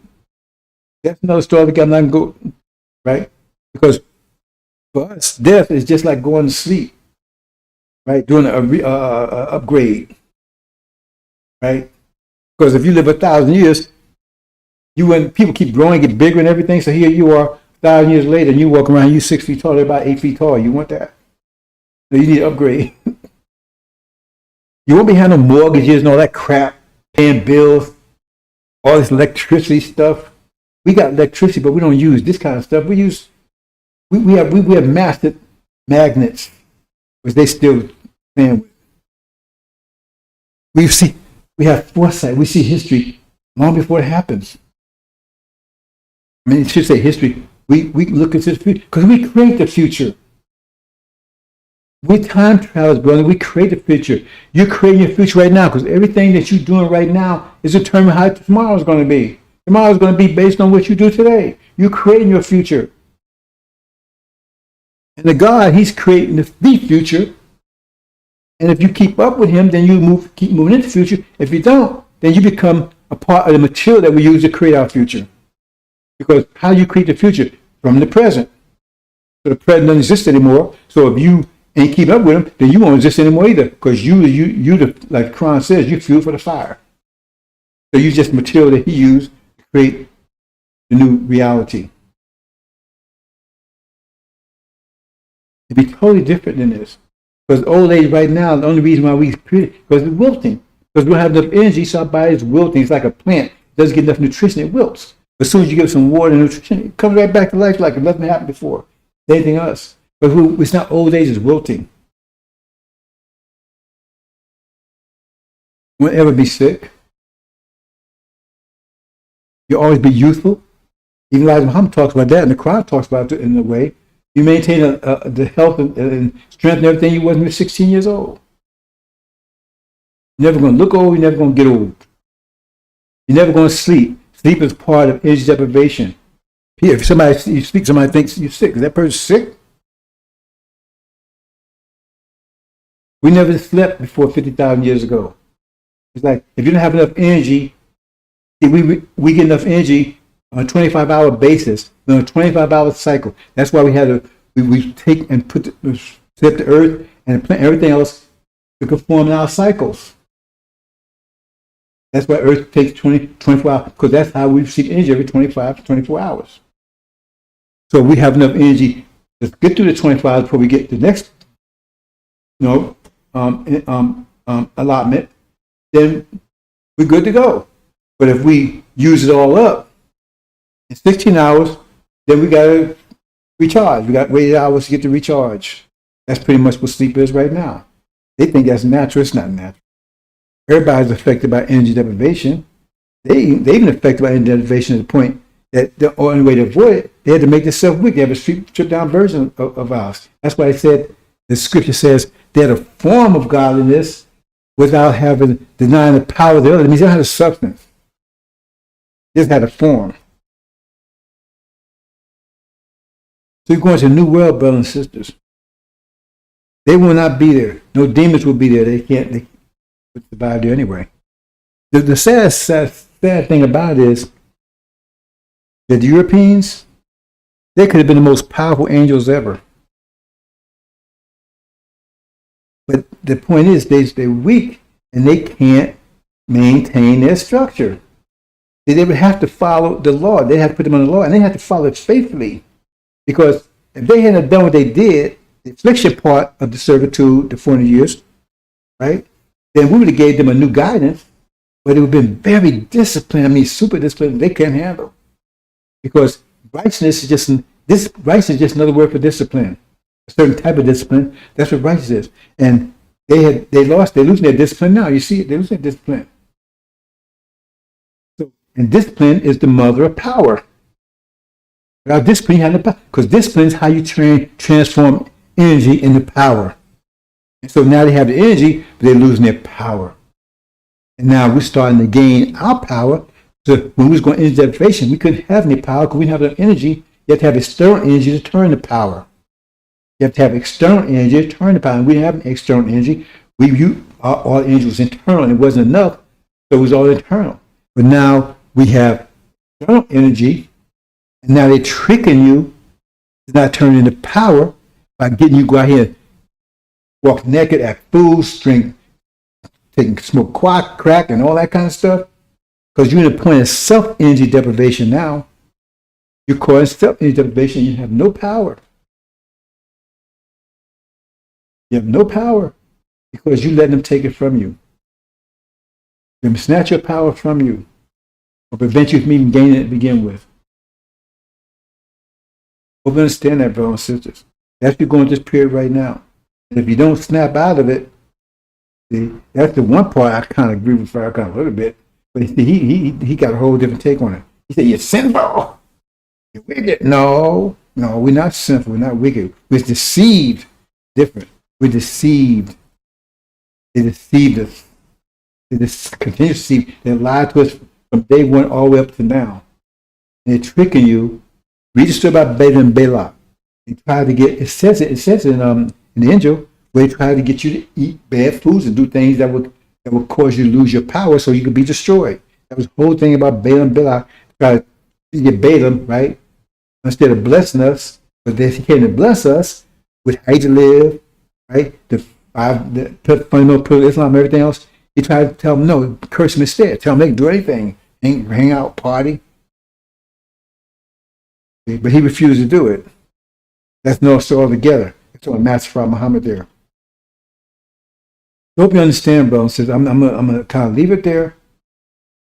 That's another story we got not go, right? Because for us, death is just like going to sleep, right? Doing an upgrade, right? Because if you live 1,000 years, people keep growing, get bigger and everything. So here you are 1,000 years later, and you walk around, you 6 feet tall, they're about 8 feet tall. You want that? So you need to upgrade. You won't be having no mortgages and all that crap, paying bills, all this electricity stuff. We got electricity, but we don't use this kind of stuff. We have mastered magnets, which they still stand with. We have foresight. We see history long before it happens. I mean, it should say history. We look into the future because we create the future. We time travelers, brother. We create the future. You're creating your future right now because everything that you're doing right now is determining how tomorrow is going to be. Tomorrow is going to be based on what you do today. You're creating your future. And the God, he's creating the future. And if you keep up with him, then you keep moving into the future. If you don't, then you become a part of the material that we use to create our future. Because how do you create the future? From the present. So the present doesn't exist anymore. So if you ain't keep up with him, then you won't exist anymore either. Because you like the Quran says, you're fuel for the fire. So you just material that he used to create the new reality. It'd be totally different than this. Because old age right now, the only reason why we create it, because it's wilting. Because we don't have enough energy, so our body is wilting. It's like a plant. It doesn't get enough nutrition, it wilts. As soon as you give it some water and nutrition, it comes right back to life like nothing happened before. Anything else. But it's not old age, it's wilting. You won't ever be sick. You'll always be youthful. Even Elijah Muhammad talks about that, and the Quran talks about it in a way. You maintain the health and strength and everything you was when you were 16 years old. You're never going to look old. You're never going to get old. You're never going to sleep. Sleep is part of energy deprivation. If you speak, somebody thinks you're sick. Is that person sick? We never slept before 50,000 years ago. It's like if you don't have enough energy, we get enough energy on a 25-hour basis, on a 25-hour cycle. That's why we take and set the earth and plant everything else to conform in our cycles. That's why Earth takes 24 hours, because that's how we receive energy every 25 to 24 hours. So we have enough energy to get through the 24 hours before we get the next allotment, then we're good to go. But if we use it all up in 16 hours, then we got to recharge. We got to wait 8 hours to get to recharge. That's pretty much what sleep is right now. They think that's natural. It's not natural. Everybody's affected by energy deprivation. They even affected by energy deprivation to the point that the only way to avoid it, they had to make themselves weak. They have a stripped down version of ours. That's why I said, the scripture says they had a form of godliness without denying the power of the other. It means they don't have a substance. They just had a form. So you're going to a new world, brothers and sisters. They will not be there. No demons will be there. They would survive there anyway. The sad thing about it is that the Europeans, they could have been the most powerful angels ever. But the point is, they're weak and they can't maintain their structure. They would have to follow the law. They have to put them on the law, and they have to follow it faithfully. Because if they hadn't done what they did, the affliction part of the servitude, the 400 years, right? Then we would have gave them a new guidance, but it would have been very disciplined. I mean, super disciplined. They can't handle. Because righteousness is just another word for discipline. A certain type of discipline. That's what righteousness is. And they're losing their discipline now. You see it, they're losing their discipline. So, and discipline is the mother of power. Without discipline, you have no power. Because discipline is how you transform energy into power. And so now they have the energy, but they're losing their power. And now we're starting to gain our power. So when we was going into deprivation, we couldn't have any power because we didn't have enough energy. You have to have external energy to turn the power. You have to have external energy to turn the power. And we didn't have any external energy. All energy was internal, and it wasn't enough, so it was all internal. But now we have external energy, and now they're tricking you to not turn into power by getting you to go out here and walk naked, act fools, smoke crack, and all that kind of stuff. Because you're in a point of self-energy deprivation now. You're causing self-energy deprivation. You have no power. You have no power because you let them take it from you. They snatch your power from you or prevent you from even gaining it to begin with. Hope you understand that, brothers and sisters. That's you're going through this period right now. And if you don't snap out of it, see, that's the one part I kind of agree with Farrakhan a little bit. But he got a whole different take on it. He said, "You're sinful. You're wicked." No, we're not sinful. We're not wicked. We're deceived. Different. We're deceived. They deceived us. They just continue to deceive. They lied to us from day one all the way up to now. And they're tricking you. Read the story about Balaam and Balak. They tried to get. It says in the angel where they tried to get you to eat bad foods and do things that would cause you to lose your power so you could be destroyed. That was the whole thing about Balaam and Balak. Try to get Balaam, right? Instead of blessing us, but then he came to bless us with how to live, right? The fundamental pillars of Islam, everything else. He tried to tell them, no, curse them instead. Tell them they can do anything. Hang out, party. But he refused to do it. That's no story altogether. It's all Master Muhammad there. I hope you understand, bro. Says I'm gonna kind of leave it there.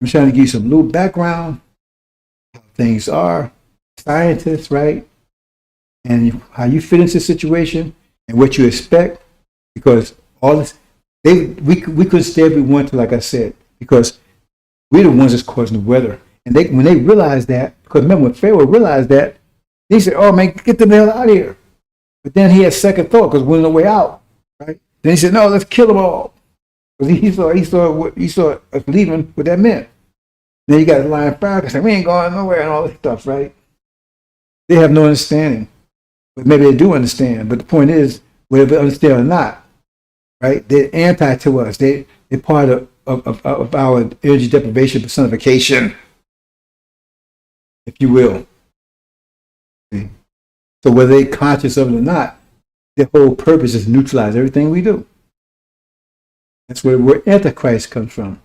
I'm trying to give you some little background, how things are, scientists, right, and how you fit into the situation and what you expect, because all this we could stay if we want to, like I said, because we're the ones that's causing the weather. And when they realized that, because remember when Pharaoh realized that, he said, "Oh man, get the hell out of here." But then he had second thought because wasn't no way out, right? Then he said, no, let's kill them all. Because he saw us leaving what that meant. Then you got the lion fire and say, we ain't going nowhere and all this stuff, right? They have no understanding. But maybe they do understand. But the point is, whether they understand or not, right? They're anti to us. They're part of our energy deprivation personification, if you will. See? So whether they're conscious of it or not, their whole purpose is to neutralize everything we do. That's where the word Antichrist comes from.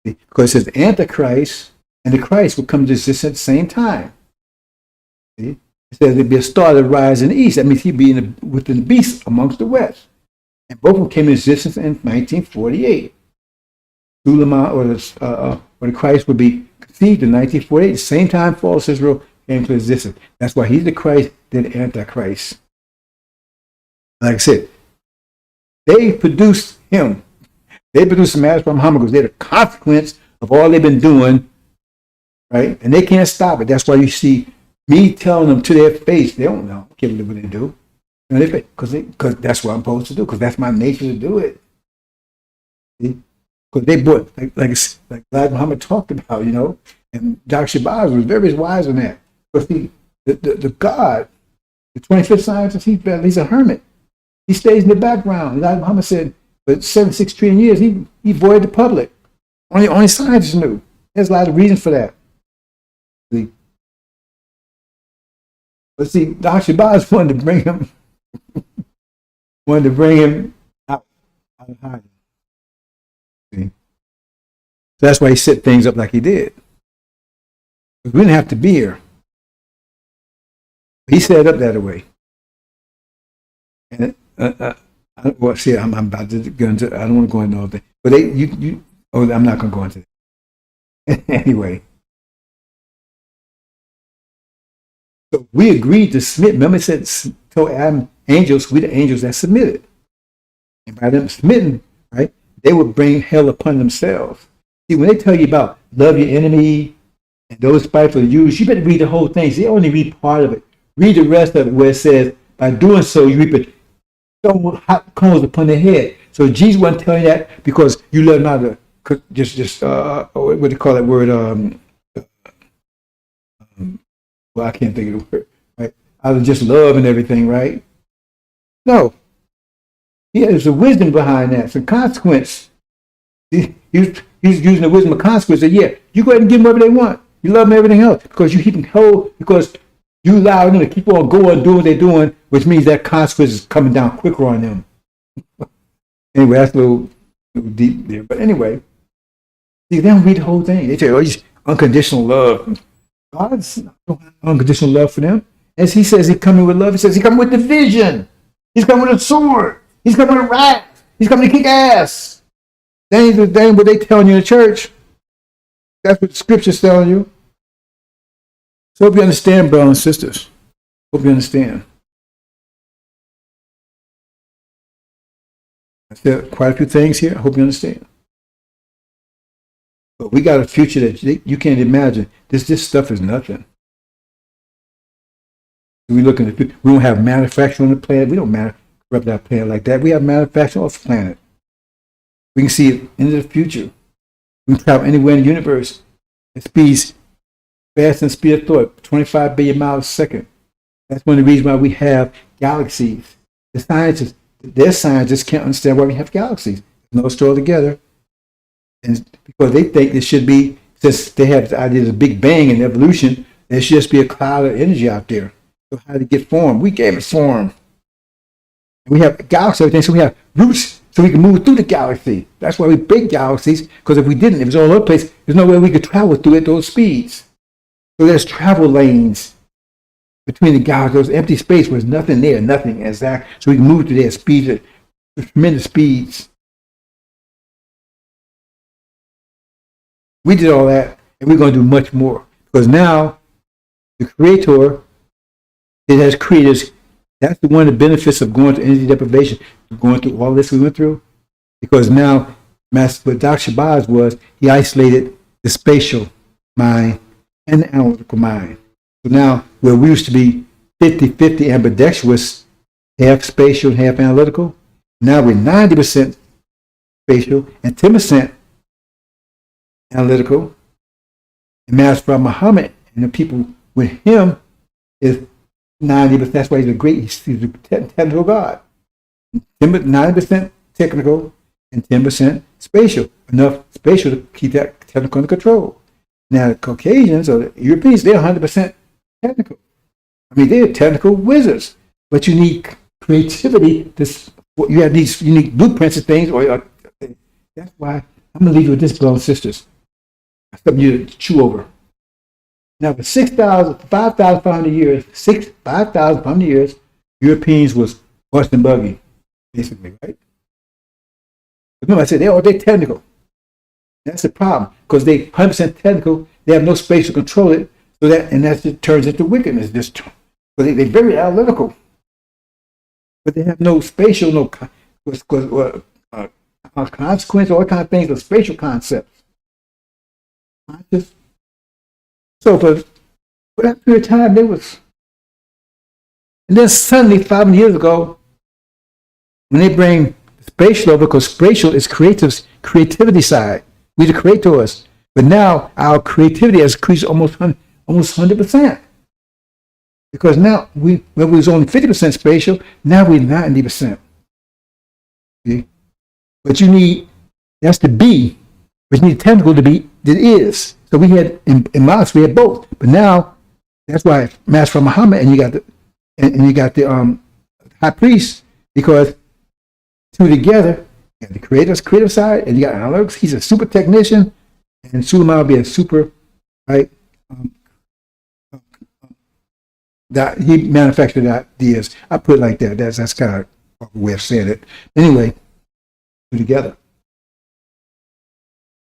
See? Because it says Antichrist and the Christ will come to exist at the same time. See? It says there'd be a star that rises in the east. That means he'd be within the beast amongst the west. And both of them came into existence in 1948. Suleiman or the Christ would be conceived in 1948. The same time false Israel came to existence. That's why he's the Christ, then the Antichrist. Like I said, they produced him. They produced the mass from Muhammad because they're the consequence of all they've been doing, right? And they can't stop it. That's why you see me telling them to their face, they don't know. Can't believe what they do. Because that's what I'm supposed to do. Because that's my nature to do it. Because they bought, like Muhammad talked about, and Dr. Shabazz was very wise on that. But the God, the 25th scientist, he's a hermit. He stays in the background. Like Muhammad said, for 76 trillion years, he avoided the public. Only scientists knew. There's a lot of reasons for that. See? But see, Dr. Shabazz wanted to bring him out of hiding. See? So that's why he set things up like he did. We didn't have to be here. He set it up that way. And I'm about to go into. I don't want to go into all that. But I'm not going to go into that. Anyway. So we agreed to submit. Remember, it said, told Adam, angels, we the angels that submitted. And by them submitting, right, they would bring hell upon themselves. See, when they tell you about love your enemy and those spiteful use, you better read the whole thing. See, only read part of it. Read the rest of it where it says, by doing so, you reap it. Hot coals upon their head. So Jesus wasn't telling you that because you love not to what do you call that word? Well, I can't think of the word. Right? Out of just love and everything, right? No. Yeah, there's a wisdom behind that. It's a consequence. He's using the wisdom of consequence. That, yeah, you go ahead and give them whatever they want. You love them everything else because you keep them whole, because you allow them to keep on going, doing what they're doing, which means that consequence is coming down quicker on them. Anyway, that's a little deep there. But anyway, see, they don't read the whole thing. They say, oh, it's unconditional love. God's unconditional love for them. As he says he's coming with love, he says he's coming with division. He's coming with a sword. He's coming with wrath. He's coming to kick ass. That ain't what they telling you in the church. That's what the scripture's telling you. So hope you understand, brothers and sisters. Hope you understand. I said quite a few things here. I hope you understand. But we got a future that you can't imagine. This stuff is nothing. We look at the, we don't have manufacturing on the planet. We don't corrupt our planet like that. We have manufacturing off the planet. We can see it into the future. We can travel anywhere in the universe at speeds faster than speed of thought, 25 billion miles a second. That's one of the reasons why we have galaxies. Their scientists can't understand why we have galaxies. No store together. And because they think there should be, since they have the idea of the Big Bang and evolution, there should just be a cloud of energy out there. So how did it get formed? We gave it form. We have galaxies, everything, so we have roots so we can move through the galaxy. That's why we big galaxies, because if we didn't, if it was all over the place, there's no way we could travel through at those speeds. So there's travel lanes between the galaxies, those empty space where there's nothing there, nothing exact, so we can move through their speeds at tremendous speeds. We did all that, and we're going to do much more. Because now, the Creator, it has created us. That's one of the benefits of going through energy deprivation, going through all this we went through. Because now, what Dr. Shabazz was, he isolated the spatial mind and the analytical mind. So now, where we used to be 50-50 ambidextrous, half spatial and half analytical. Now we're 90% spatial and 10% analytical. And Master Prophet Muhammad and the people with him is 90%. That's why he's a great, he's a technical God. 90% technical and 10% spatial. Enough spatial to keep that technical under control. Now the Caucasians or the Europeans, they're 100% technical. I mean, they're technical wizards, but you need creativity. You have these unique blueprints of things, or that's why I'm gonna leave you with this, brothers and sisters. Something you to chew over. Now, for 5,500 years, 5,500 years, Europeans was horse and buggy, basically, right? But remember, I said they're technical. That's the problem, because they 100% technical. They have no space to control it, so that just turns into wickedness. Just because they're very analytical, but they have no spatial, consequence, all kind of things, or spatial concepts. So for that period of time, there was, and then suddenly 500 years ago, when they bring spatial over, because spatial is creativity side. We the creators, but now our creativity has increased almost 100%. Because now when we was only 50% spatial, now we're 90%. See? But you need, that's the B, but you need technical to be that is. So we had in Mosque we had both, but now that's why Master Muhammad and you got the high priest, because two together, you got the creative side, and you got analytics. He's a super technician, and Suleiman will be a super, right? That he manufactured ideas. I put it like that. That's kind of a way of saying it. Anyway, two together.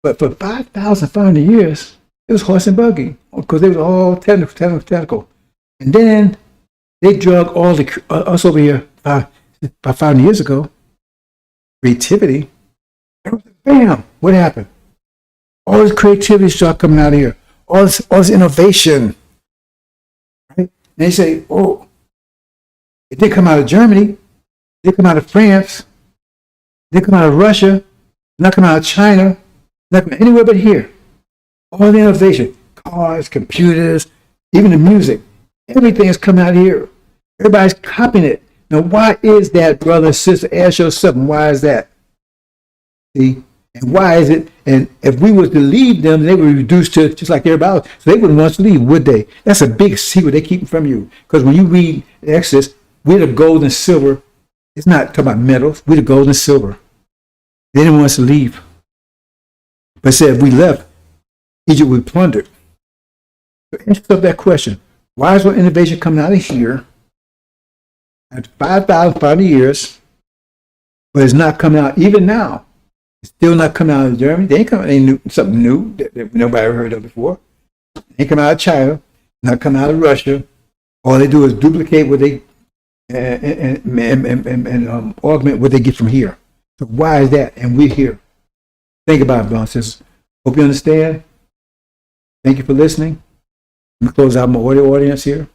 But for 5,500 years, it was horse and buggy, because they was all technical. And then they drug all us over here about 500 years ago. Creativity. Bam! What happened? All this creativity started coming out of here. All this innovation. Right? And they say, oh, it didn't come out of Germany. It didn't come out of France. It didn't come out of Russia. Not come out of China. Not come anywhere but here. All the innovation. Cars, computers, even the music. Everything is coming out of here. Everybody's copying it. Now, why is that, brother and sister? Ask yourself, why is that? See? And why is it? And if we was to leave them, they would be reduced to just like everybody else. So they wouldn't want us to leave, would they? That's a big secret they keep from you. Because when you read Exodus, we're the gold and silver. It's not talking about metals. We're the gold and silver. They didn't want us to leave. But said if we left, Egypt would be plundered. So answer yourself that question. Why is there innovation coming out of here after 5,500 years, but it's not coming out even now? It's still not coming out of Germany. They ain't coming something new that nobody ever heard of before. They ain't coming out of China, not coming out of Russia. All they do is duplicate what they and augment what they get from here. So why is that? And we're here. Think about it, brothers and sisters. Hope you understand. Thank you for listening. Let me close out my audio audience here.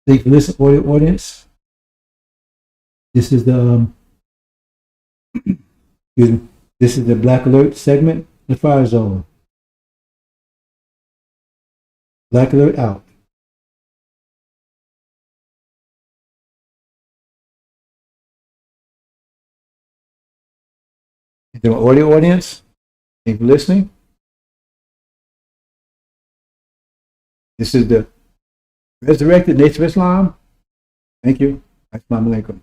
Thank you for listening, audio audience. This is the excuse me. This is the Black Alert segment, the Fire Zone. Black Alert out. To my audio audience, thank you for listening. This is the resurrected Nation of Islam. Thank you. Assalamu alaikum.